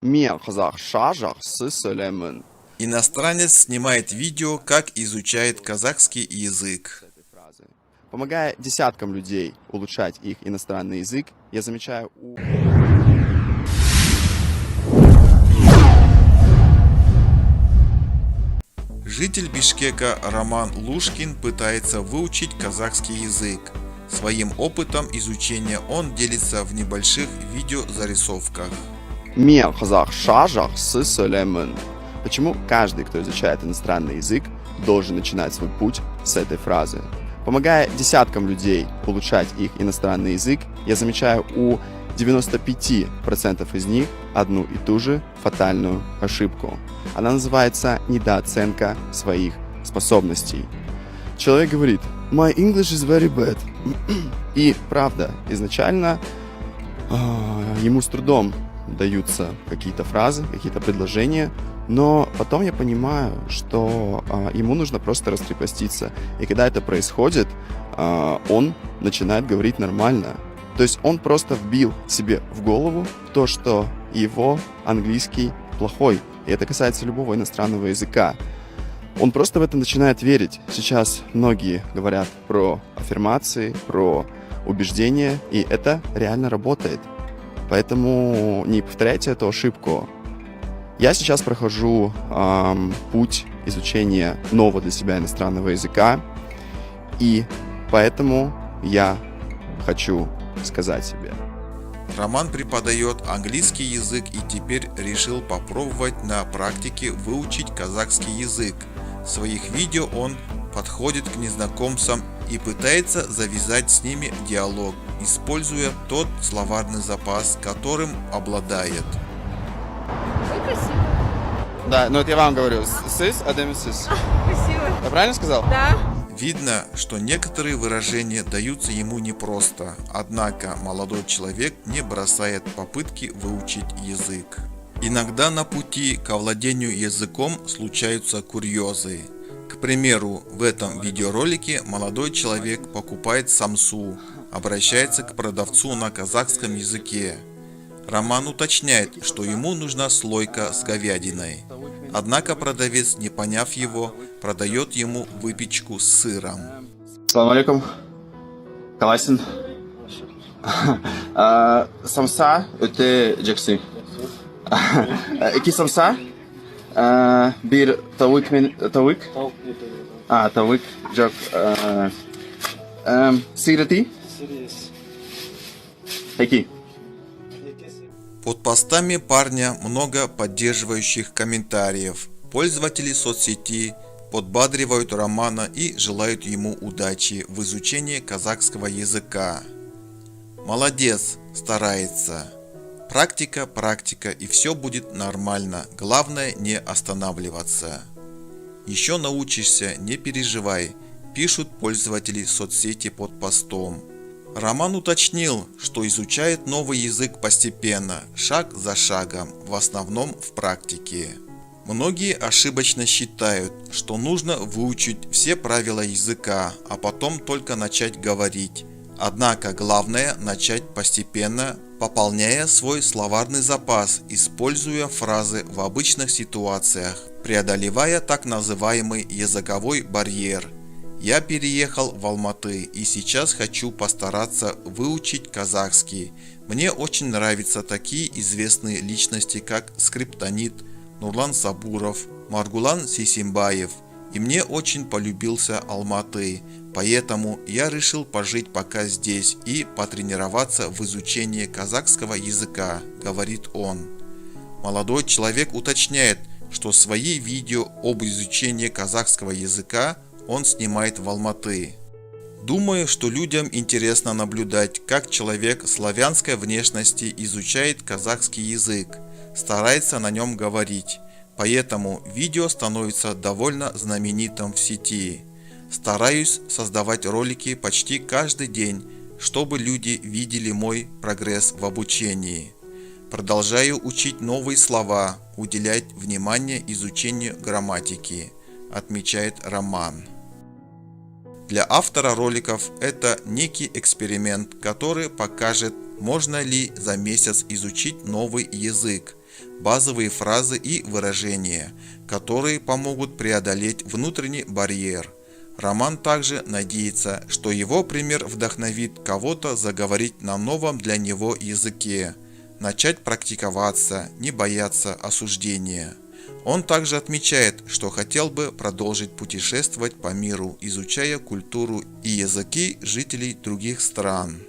Мен қазақша жақсы сөйлеймін. Иностранец снимает видео, как изучает казахский язык. Помогая десяткам людей улучшать их иностранный язык, я замечаю Житель Бишкека Роман Лушкин пытается выучить казахский язык. Своим опытом изучения он делится в небольших видеозарисовках. Мен қазақша жақсы сөйлеймін. Почему каждый, кто изучает иностранный язык, должен начинать свой путь с этой фразы? Помогая десяткам людей улучшать их иностранный язык, я замечаю у 95% из них одну и ту же фатальную ошибку. Она называется недооценка своих способностей. Человек говорит: "My English is very bad". И правда, изначально ему с трудом даются какие-то фразы, какие-то предложения, но потом я понимаю, что ему нужно просто раскрепоститься. И когда это происходит, он начинает говорить нормально. То есть он просто вбил себе в голову то, что его английский плохой. И это касается любого иностранного языка. Он просто в это начинает верить. Сейчас многие говорят про аффирмации, про убеждения, и это реально работает. Поэтому не повторяйте эту ошибку. Я сейчас прохожу путь изучения нового для себя иностранного языка, и поэтому я хочу сказать себе. Роман преподает английский язык и теперь решил попробовать на практике выучить казахский язык. В своих видео он подходит к незнакомцам и пытается завязать с ними диалог, используя тот словарный запас, которым обладает. Ой, красиво. Да, ну это я вам говорю. Сис, адем сис. Красиво. Я правильно сказал? Да. Видно, что некоторые выражения даются ему непросто, однако молодой человек не бросает попытки выучить язык. Иногда на пути к овладению языком случаются курьезы. К примеру, в этом видеоролике молодой человек покупает самсу, обращается к продавцу на казахском языке. Роман уточняет, что ему нужна слойка с говядиной. Однако продавец, не поняв его, продает ему выпечку с сыром. Ассаламу алейкум. Калайсин. Самса өте жақсы. Iki самса. Bir tavuk мен tavuk. Tavuk жоқ. Сыр ети. Iki. Под постами парня много поддерживающих комментариев. Пользователи соцсети подбадривают Романа и желают ему удачи в изучении казахского языка. Молодец, старается. Практика, и все будет нормально. Главное не останавливаться. Еще научишься, не переживай, пишут пользователи соцсети под постом. Роман уточнил, что изучает новый язык постепенно, шаг за шагом, в основном в практике. Многие ошибочно считают, что нужно выучить все правила языка, а потом только начать говорить. Однако главное начать постепенно, пополняя свой словарный запас, используя фразы в обычных ситуациях, преодолевая так называемый языковой барьер. Я переехал в Алматы и сейчас хочу постараться выучить казахский. Мне очень нравятся такие известные личности, как Скриптонит, Нурлан Сабуров, Маргулан Сейсимбаев. И мне очень полюбился Алматы, поэтому я решил пожить пока здесь и потренироваться в изучении казахского языка, говорит он. Молодой человек уточняет, что свои видео об изучении казахского языка он снимает в Алматы. Думаю, что людям интересно наблюдать, как человек славянской внешности изучает казахский язык, старается на нем говорить, поэтому видео становится довольно знаменитым в сети. Стараюсь создавать ролики почти каждый день, чтобы люди видели мой прогресс в обучении. Продолжаю учить новые слова, уделять внимание изучению грамматики, отмечает Роман. Для автора роликов это некий эксперимент, который покажет, можно ли за месяц изучить новый язык. базовые фразы и выражения, которые помогут преодолеть внутренний барьер. Роман также надеется, что его пример вдохновит кого-то заговорить на новом для него языке, начать практиковаться, не бояться осуждения. Он также отмечает, что хотел бы продолжить путешествовать по миру, изучая культуру и языки жителей других стран.